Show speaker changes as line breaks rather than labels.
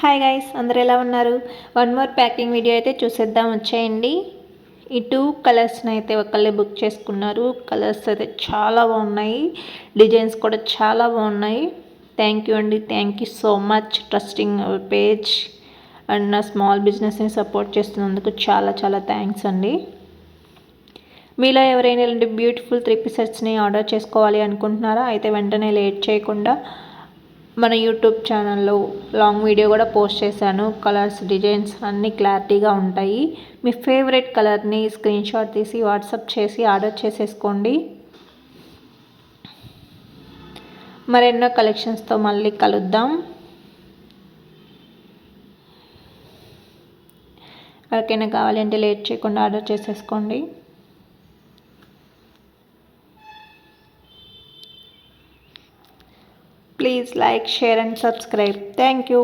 Hi guys, అందరు ఎలా ఉన్నారు? వన్ మోర్ ప్యాకింగ్ వీడియో అయితే చూసేద్దాం, వచ్చేయండి. ఈ 2 కలర్స్ని అయితే ఒకళ్ళే బుక్ చేసుకున్నారు. కలర్స్ అయితే చాలా బాగున్నాయి, డిజైన్స్ కూడా చాలా బాగున్నాయి. థ్యాంక్ యూ అండి, thank you so much trusting hour page and నా స్మాల్ బిజినెస్ని సపోర్ట్ చేస్తున్నందుకు చాలా చాలా థ్యాంక్స్ అండి. మీలో ఎవరైనా ఇలాంటి బ్యూటిఫుల్ 3 పీసెస్ని ఆర్డర్ చేసుకోవాలి అనుకుంటున్నారా? అయితే వెంటనే లేట్ చేయకుండా మన యూట్యూబ్ ఛానల్లో లాంగ్ వీడియో కూడా పోస్ట్ చేశాను. కలర్స్, డిజైన్స్ అన్నీ క్లారిటీగా ఉంటాయి. మీ ఫేవరెట్ కలర్ని స్క్రీన్ షాట్ తీసి వాట్సాప్ చేసి ఆర్డర్ చేసేసుకోండి. మరెన్నో కలెక్షన్స్తో మళ్ళీ కలుద్దాం. ఎవరికైనా కావాలంటే లేట్ చేయకుండా ఆర్డర్ చేసేసుకోండి. Please like, share and subscribe. Thank you.